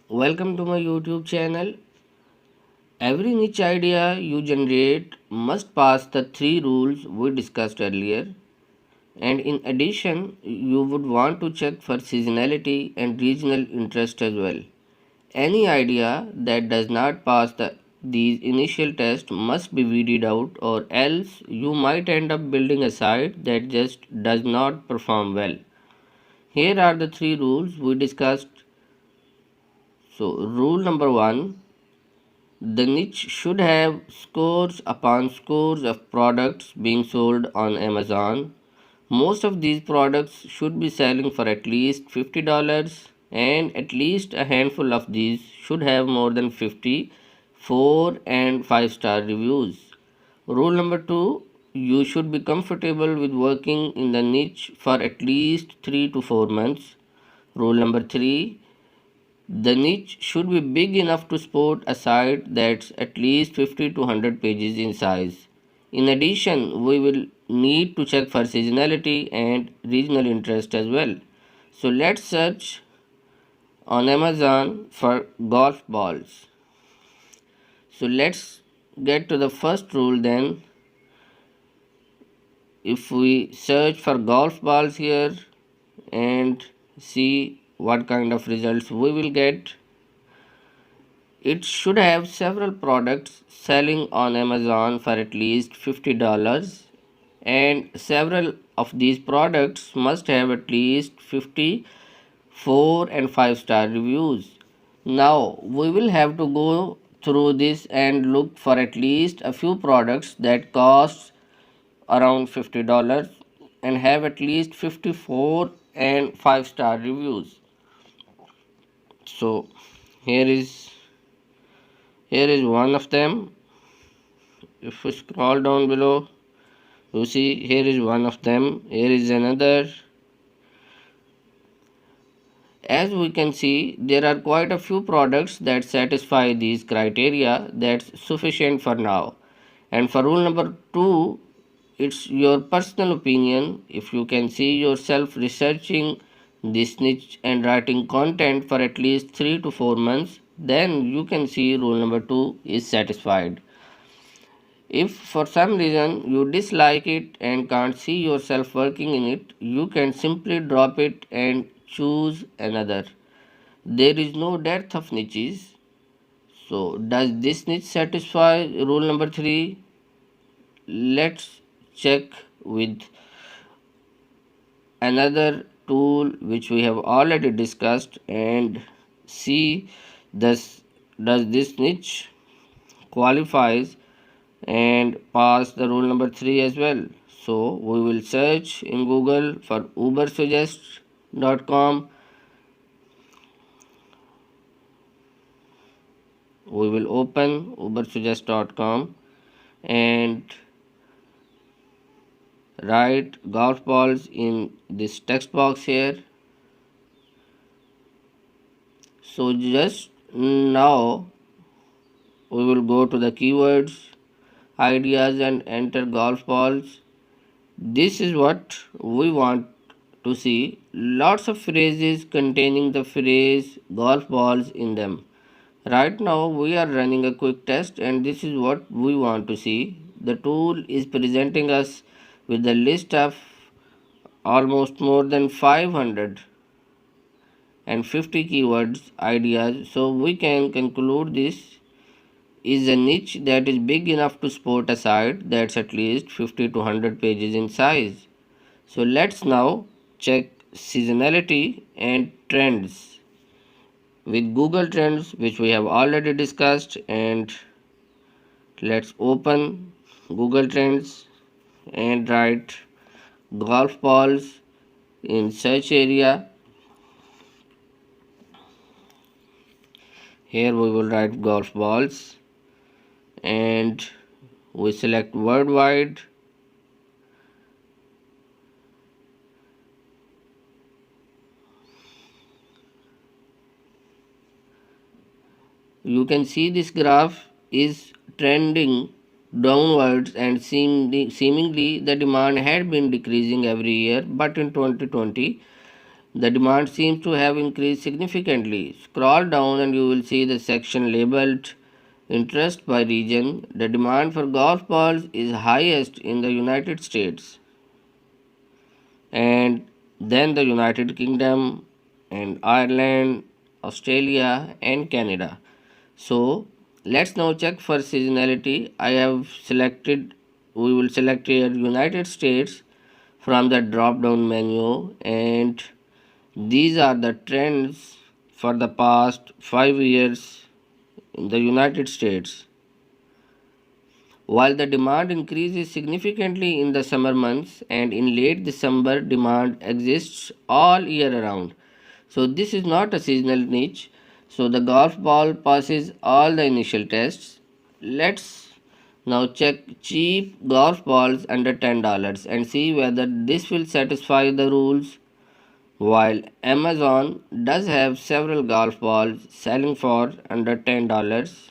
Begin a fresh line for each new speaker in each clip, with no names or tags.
Welcome to my YouTube channel. Every niche idea you generate must pass the three rules we discussed earlier. And in addition, you would want to check for seasonality and regional interest as well. Any idea that does not pass these initial tests must be weeded out, or else you might end up building a site that just does not perform well. Here are the three rules we discussed. So, rule number one, the niche should have scores upon scores of products being sold on Amazon. Most of these products should be selling for at least $50, and at least a handful of these should have more than 50 4 and 5-star reviews. Rule number 2, you should be comfortable with working in the niche for at least 3 to 4 months. Rule number 3, the niche should be big enough to support a site that's at least 50 to 100 pages in size. In addition, we will need to check for seasonality and regional interest as well. So let's search on Amazon for golf balls. So let's get to the first rule then. If we search for golf balls here and see what kind of results we will get, it should have several products selling on Amazon for at least $50, and several of these products must have at least 50 4 and 5-star reviews. Now we will have to go through this and look for at least a few products that cost around $50 and have at least 54 and 5-star reviews. So here is one of them. If we scroll down below, you see here is one of them. Here is another. As we can see, there are quite a few products that satisfy these criteria. That's sufficient for now. And for rule number 2, it's your personal opinion. If you can see yourself researching this niche and writing content for at least 3 to 4 months, then you can see rule number 2 is satisfied. If for some reason you dislike it and can't see yourself working in it, you can simply drop it and choose another. There is no dearth of niches. So, does this niche satisfy rule number 3? Let's check with another tool which we have already discussed and see does this niche qualifies and pass the rule number 3 as well. So we will search in Google for ubersuggest.com. We will open ubersuggest.com and write golf balls in this text box here. So just now we will go to the keywords ideas and enter golf balls. This is what we want to see. Lots of phrases containing the phrase golf balls in them. Right now we are running a quick test and this is what we want to see. The tool is presenting us with a list of almost more than 550 keywords ideas, so we can conclude this is a niche that is big enough to support a site that's at least 50 to 100 pages in size. So let's now check seasonality and trends with Google Trends, which we have already discussed, and let's open Google Trends and write golf balls in search area. Here we will write golf balls and we select worldwide. You can see this graph is trending downwards and seemingly the demand had been decreasing every year, but in 2020 The demand seems to have increased significantly. Scroll down and you will see the section labeled interest by region. The demand for golf balls is highest in the United States, and then the United Kingdom and Ireland, Australia and Canada. So let's now check for seasonality. We will select here United States from the drop down menu, and these are the trends for the past 5 years in the United States. While the demand increases significantly in the summer months, and in late December, demand exists all year around. So, this is not a seasonal niche. So, the golf ball passes all the initial tests. Let's now check cheap golf balls under $10 and see whether this will satisfy the rules. While Amazon does have several golf balls selling for under $10,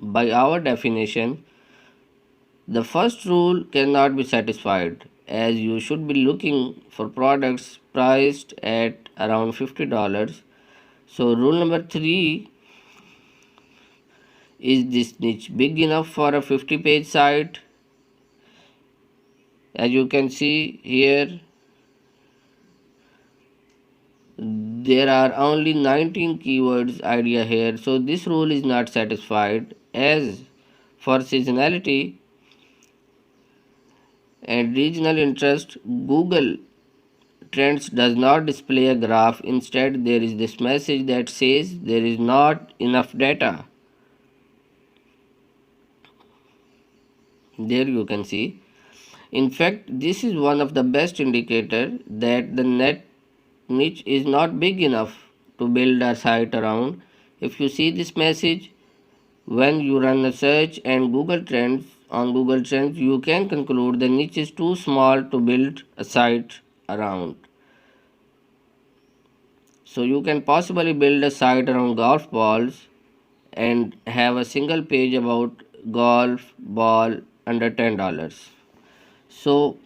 by our definition, the first rule cannot be satisfied, as you should be looking for products priced at around $50. So, rule number 3: is this niche big enough for a 50-page site? As you can see here, there are only 19 keywords idea here, so this rule is not satisfied. As for seasonality and regional interest, Google Trends does not display a graph. Instead, there is this message that says there is not enough data. There you can see. In fact, this is one of the best indicator that the net niche is not big enough to build a site around. If you see this message, when you run a search and Google Trends, you can conclude the niche is too small to build a site around. So you can possibly build a site around golf balls and have a single page about golf ball under $10. So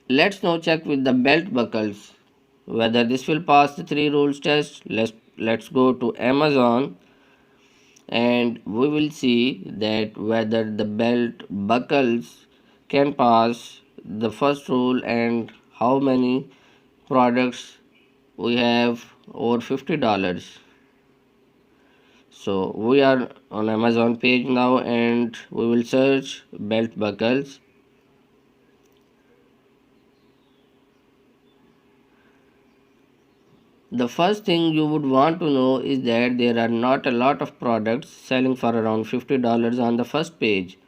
let's now check with the belt buckles whether this will pass the 3 rules test. Let's go to Amazon and we will see that whether the belt buckles can pass the first rule and how many products we have over $50. So we are on Amazon page now and we will search belt buckles. The first thing you would want to know is that there are not a lot of products selling for around $50 on the first page.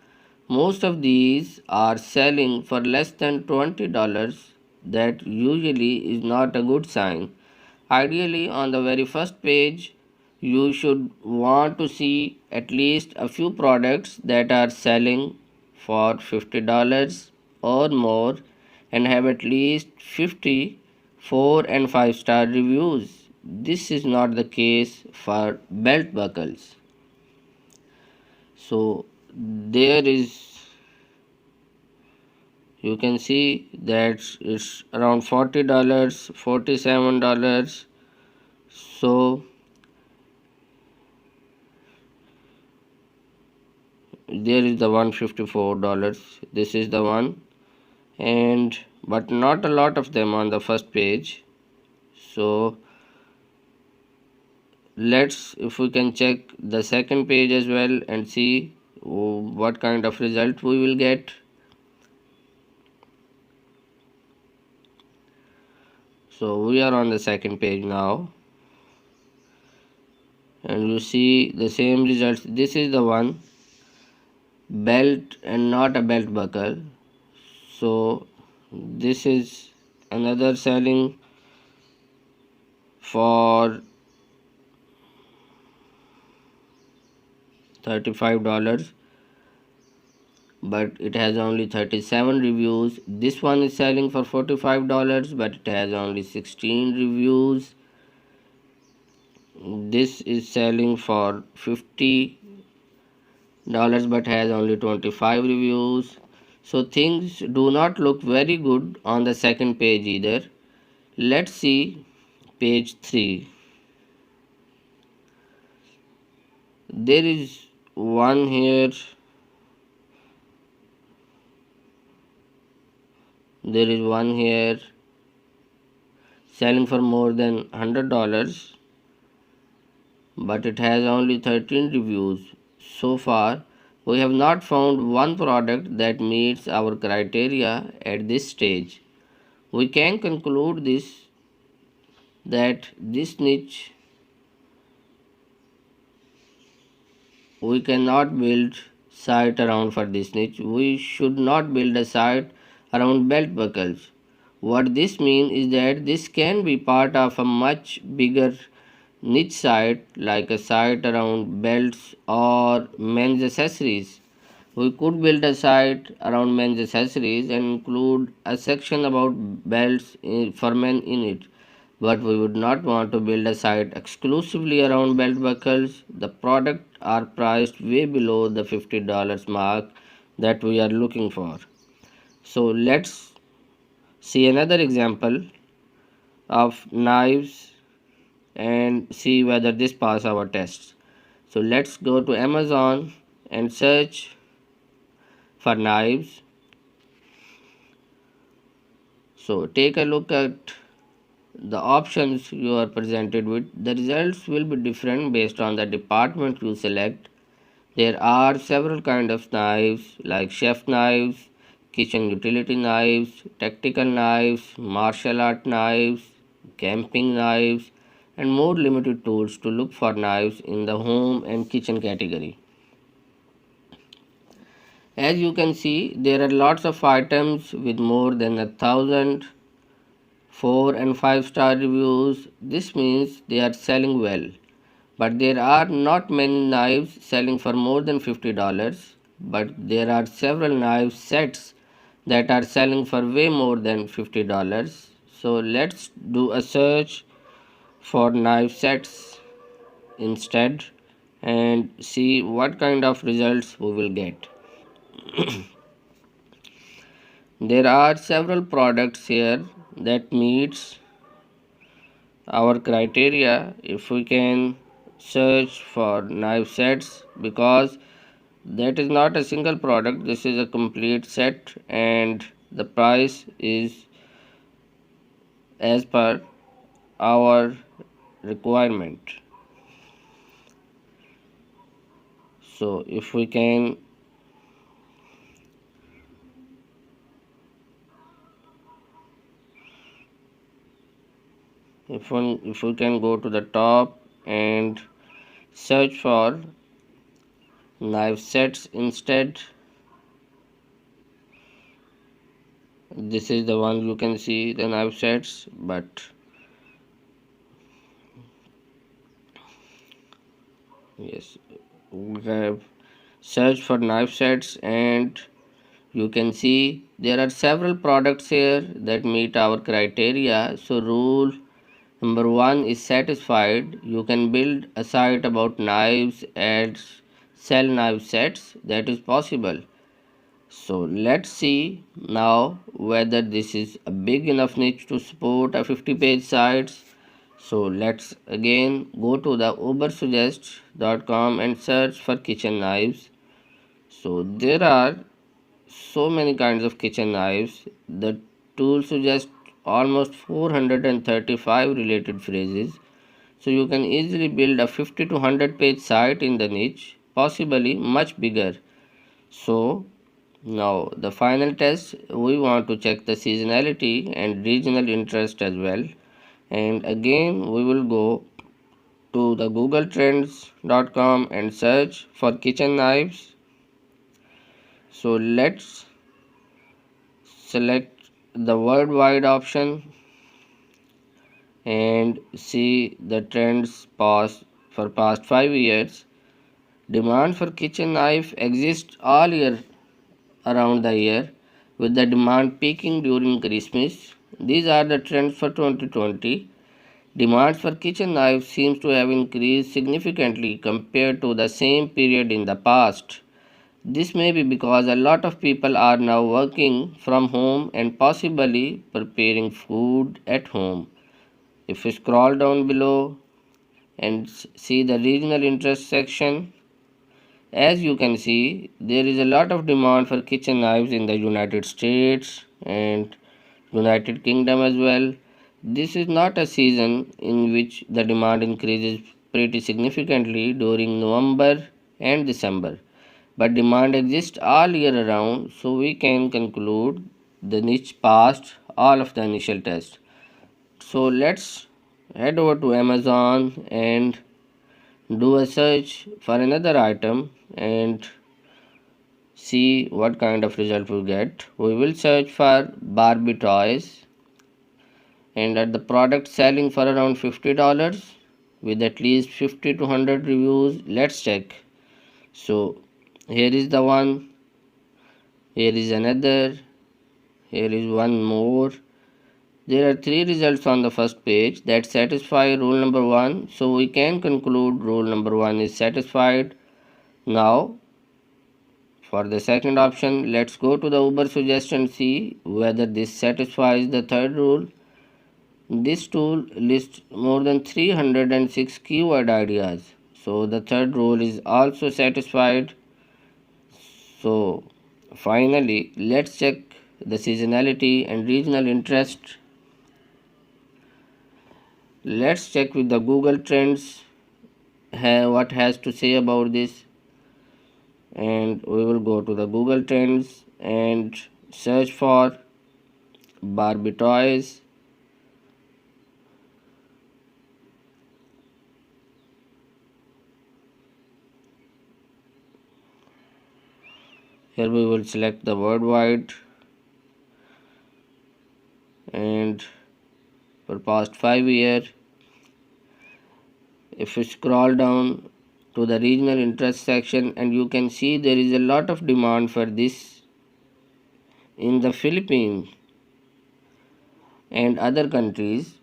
Most of these are selling for less than $20. That usually is not a good sign. Ideally, on the very first page, you should want to see at least a few products that are selling for $50 or more and have at least 50 4 and 5-star reviews. This is not the case for belt buckles. So there is, you can see that it's around $40, $47. So there is the $154. This is the one, and but not a lot of them on the first page. So if we can check the second page as well and see what kind of result we will get. So we are on the second page now and you see the same results. This is the one, belt and not a belt buckle. So this is another selling for $35, but it has only 37 reviews. This one is selling for $45, but it has only 16 reviews. This is selling for $50, but has only 25 reviews. So things do not look very good on the second page either. Let's see page 3. There is one here. There is one here selling for more than $100, but it has only 13 reviews. So far, we have not found one product that meets our criteria at this stage. We can conclude that this niche we cannot build site around for this niche. We should not build a site around belt buckles. What this means is that this can be part of a much bigger niche site like a site around belts or men's accessories. We could build a site around men's accessories and include a section about belts for men in it. But we would not want to build a site exclusively around belt buckles. The products are priced way below the $50 mark that we are looking for. So let's see another example of knives and see whether this pass our tests. So let's go to Amazon and search for knives. So take a look at the options you are presented with. The results will be different based on the department you select. There are several kinds of knives like chef knives, kitchen utility knives, tactical knives, martial art knives, camping knives, and more limited tools to look for knives in the home and kitchen category. As you can see, there are lots of items with more than 1,000 4 and 5-star reviews. This means they are selling well. But there are not many knives selling for more than $50. But there are several knife sets that are selling for way more than $50. So let's do a search for knife sets instead and see what kind of results we will get. There are several products here that meets our criteria. If we can search for knife sets, because that is not a single product, this is a complete set and the price is as per our requirement. So if we can if we can go to the top and search for knife sets instead, this is the one you can see the knife sets. But yes, we have searched for knife sets and you can see there are several products here that meet our criteria. So rule number 1 is satisfied. You can build a site about knives and sell knife sets. That is possible. So let's see now whether this is a big enough niche to support a 50-page site. So let's again go to the ubersuggest.com and search for kitchen knives. So there are so many kinds of kitchen knives. The tool suggests almost 435 related phrases. So you can easily build a 50 to 100 page site in the niche, possibly much bigger. So now the final test, we want to check the seasonality and regional interest as well. And again we will go to the googletrends.com and search for kitchen knives. So let's select the worldwide option and see the trends for past 5 years. Demand for kitchen knife exists all year around the year, with the demand peaking during Christmas. These are the trends for 2020. Demand for kitchen knives seems to have increased significantly compared to the same period in the past. This may be because a lot of people are now working from home and possibly preparing food at home. If you scroll down below and see the regional interest section, as you can see, there is a lot of demand for kitchen knives in the United States and United Kingdom as well. This is not a season in which the demand increases pretty significantly during November and December, but demand exists all year around, so we can conclude the niche passed all of the initial tests. So let's head over to Amazon and do a search for another item and see what kind of result we get. We will search for Barbie toys and at the product selling for around $50 with at least 50 to 100 reviews. Let's check. So here is the one, here is another, here is one more. There are three results on the first page that satisfy rule number 1, so we can conclude rule number 1 is satisfied. Now for the second option, let's go to the Uber suggestion, see whether this satisfies the third rule. This tool lists more than 306 keyword ideas, so the third rule is also satisfied. So finally, let's check the seasonality and regional interest. Let's check with the Google Trends what has to say about this, and we will go to the Google Trends and search for Barbie toys. Here we will select the worldwide, and for past 5 years, if you scroll down to the regional interest section, and you can see there is a lot of demand for this in the Philippines and other countries.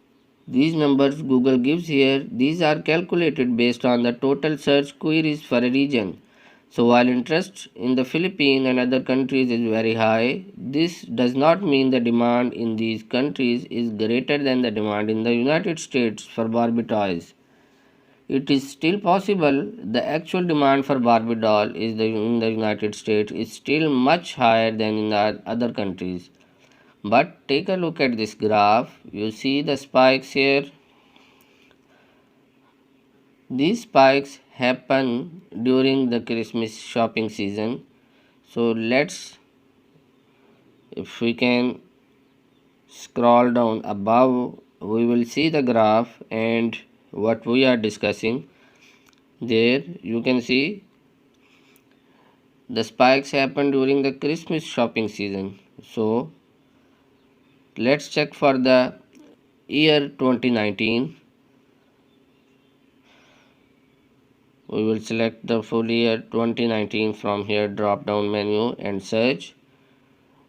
These numbers Google gives here, these are calculated based on the total search queries for a region. So while interest in the Philippines and other countries is very high, this does not mean the demand in these countries is greater than the demand in the United States for Barbie toys. It is still possible the actual demand for Barbie doll in the United States is still much higher than in the other countries. But take a look at this graph. You see the spikes here. These spikes happen during the Christmas shopping season. So if we can scroll down above, we will see the graph and what we are discussing. There you can see the spikes happen during the Christmas shopping season. So let's check for the year 2019. We will select the full year 2019 from here drop down menu and search.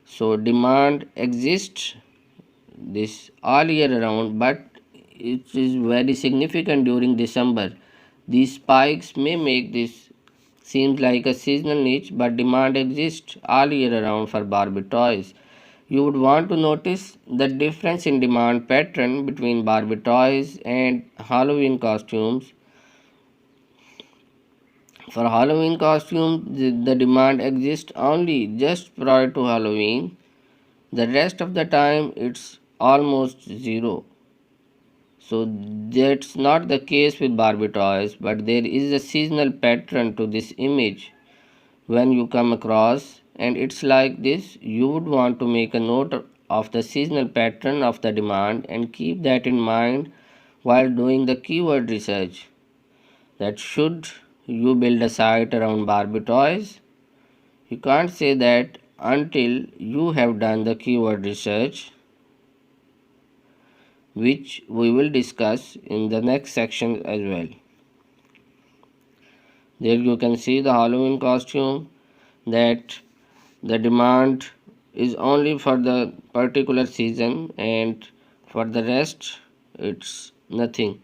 So demand exists this all year around, but it is very significant during December. These spikes may make this seems like a seasonal niche, but demand exists all year around for Barbie toys. You would want to notice the difference in demand pattern between Barbie toys and Halloween costumes. For Halloween costumes, the demand exists only just prior to Halloween. The rest of the time, it's almost zero. So that's not the case with Barbie toys, but there is a seasonal pattern to this image. When you come across and it's like this, you would want to make a note of the seasonal pattern of the demand and keep that in mind while doing the keyword research. That should you build a site around Barbie toys, you can't say that until you have done the keyword research, which we will discuss in the next section as well. There you can see the Halloween costume, that the demand is only for the particular season, and for the rest it's nothing.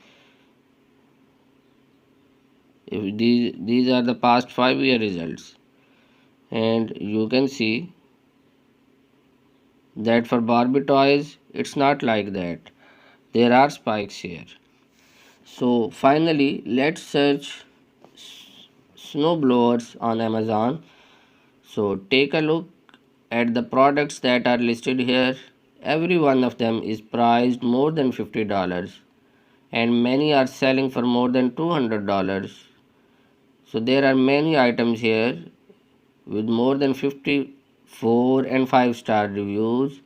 If these are the past 5 year results, and you can see that for Barbie toys it's not like that. there are spikes here. So finally, let's search snowblowers on Amazon. So take a look at the products that are listed here. Every one of them is priced more than $50 and many are selling for more than $200. So there are many items here with more than 54 and 5-star reviews.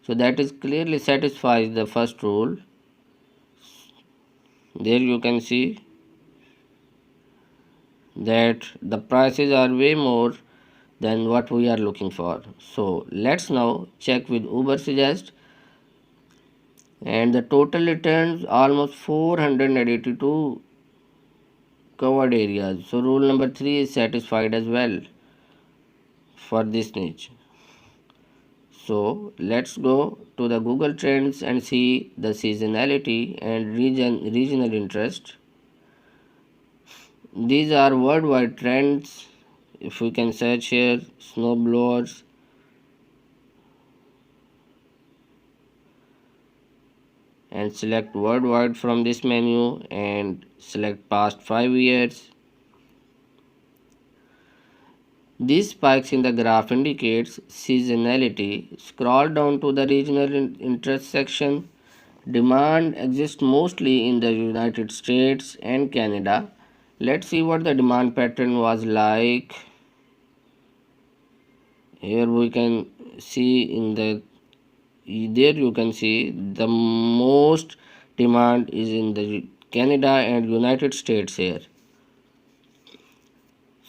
So that is clearly satisfies the first rule. There you can see that the prices are way more than what we are looking for. So let's now check with Uber Suggest, and the total returns almost 482 covered areas. So rule number 3 is satisfied as well for this niche. So let's go to the Google Trends and see the seasonality and regional interest. These are worldwide trends. If we can search here, snowblowers, and select worldwide from this menu and select past 5 years. These spikes in the graph indicates seasonality. Scroll down to the regional interest section. Demand exists mostly in the United States and Canada. Let's see what the demand pattern was like. Here we can see in the there you can see the most demand is in the Canada and United States here.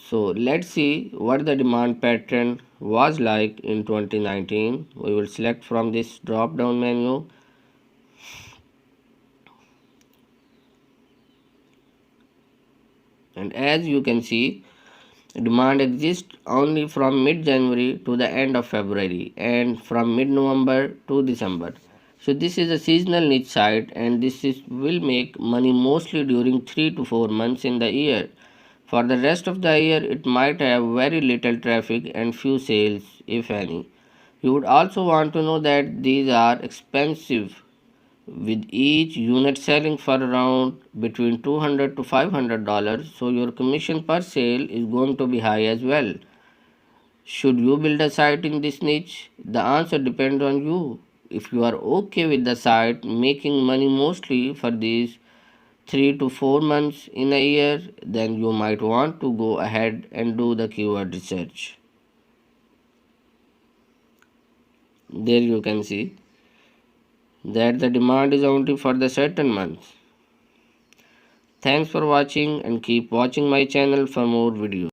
So let's see what the demand pattern was like in 2019. We will select from this drop down menu and as you can see, demand exists only from mid-January to the end of February and from mid-November to December. So this is a seasonal niche site and will make money mostly during 3 to 4 months in the year. For the rest of the year, it might have very little traffic and few sales, if any. You would also want to know that these are expensive, with each unit selling for around between $200 to $500, so your commission per sale is going to be high as well. Should you build a site in this niche? The answer depends on you. If you are okay with the site making money mostly for these 3 to 4 months in a year, then you might want to go ahead and do the keyword research. There you can see that the demand is only for the certain months. Thanks for watching and keep watching my channel for more videos.